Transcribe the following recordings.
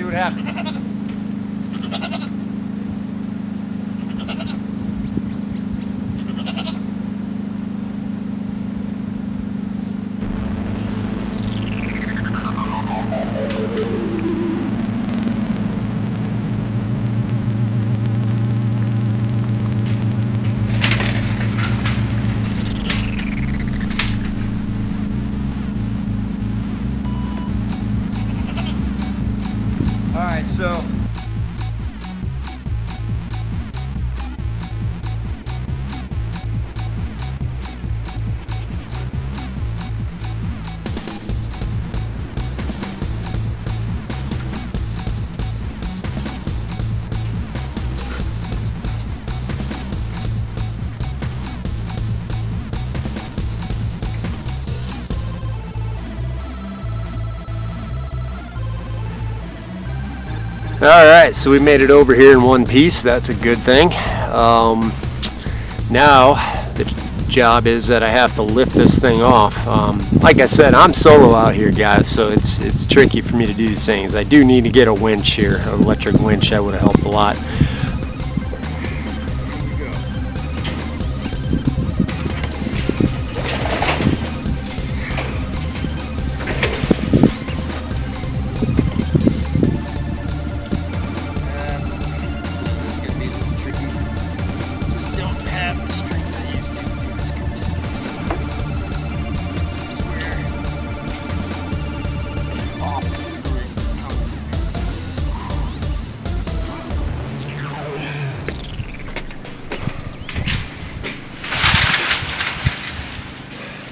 what happens. Alright, so alright, so we made it over here in one piece. That's a good thing. Now the job is that I have to lift this thing off. Like I said, I'm solo out here, guys, so it's tricky for me to do these things. I do need to get a winch here, an electric winch. That would have helped a lot.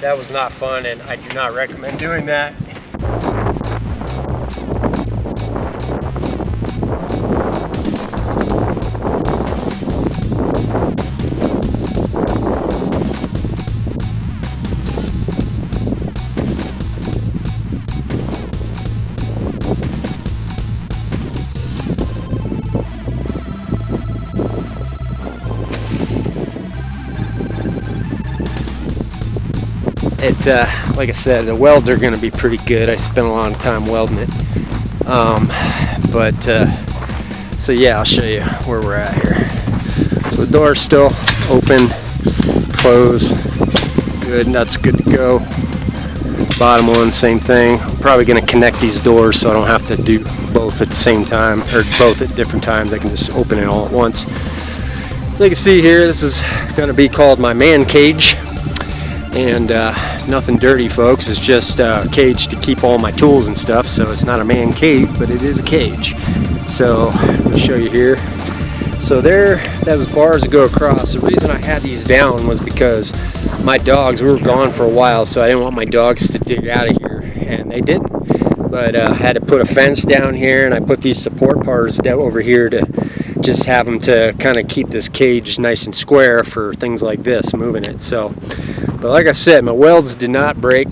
That was not fun, and I do not recommend doing that. Like I said, the welds are going to be pretty good. I spent a long time welding it. So yeah, I'll show you where we're at here. So the door's still open, close, good, nuts good to go. Bottom one, same thing. I'm probably going to connect these doors so I don't have to do both at the same time, or both at different times. I can just open it all at once. So you can see here, this is going to be called my man cage. And nothing dirty, folks. It's just a cage to keep all my tools and stuff. So it's not a man cave, but it is a cage. So I'm gonna show you here. So there, those bars that go across. The reason I had these down was because my dogs, we were gone for a while, so I didn't want my dogs to dig out of here, and they didn't. But I had to put a fence down here, and I put these support bars down over here to just have them to kind of keep this cage nice and square for things like this, moving it. So, but like I said, my welds did not break.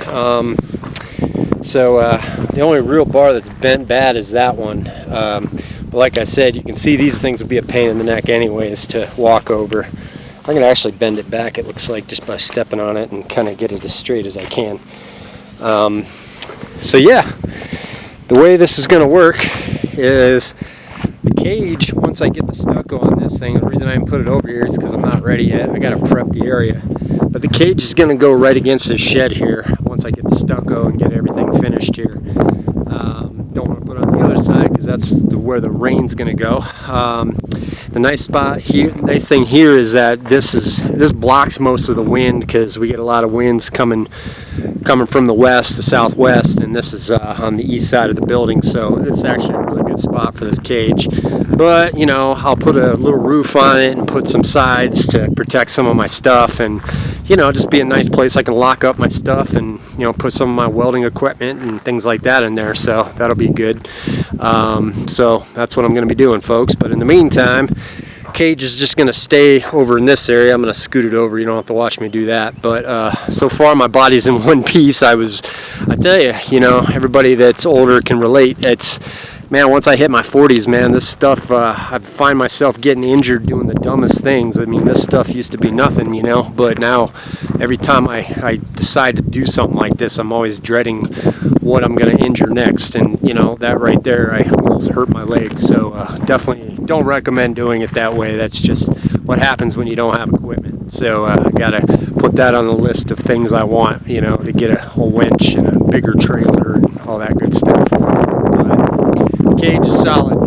The only real bar that's bent bad is that one. But like I said, you can see these things will be a pain in the neck anyways to walk over. I'm gonna actually bend it back, it looks like, just by stepping on it and kind of get it as straight as I can. So yeah, the way this is gonna work is the cage, once I get the stucco on this thing, the reason I didn't put it over here is because I'm not ready yet. I got to prep the area. But the cage is going to go right against this shed here once I get the stucco and get everything finished here. Don't want to put it on the other side because that's where the rain's going to go. The nice thing here is that this blocks most of the wind because we get a lot of winds coming from the west, the southwest, and this is on the east side of the building, so it's actually a really good spot for this cage. But you know, I'll put a little roof on it and put some sides to protect some of my stuff, and you know, just be a nice place I can lock up my stuff and, you know, put some of my welding equipment and things like that in there, so that'll be good. So that's what I'm going to be doing, folks. But in the meantime, cage is just going to stay over in this area. I'm going to scoot it over. You don't have to watch me do that. But so far my body's in one piece. I tell you, you know, everybody that's older can relate. It's, man, once I hit my 40s, man, this stuff, I find myself getting injured doing the dumbest things. I mean, this stuff used to be nothing, you know, but now every time I decide to do something like this, I'm always dreading what I'm going to injure next. And, you know, that right there, I almost almost hurt my legs. So definitely don't recommend doing it that way. That's just what happens when you don't have equipment. So I gotta put that on the list of things I want, you know, to get a winch and a bigger trailer and all that good stuff. But the cage is solid.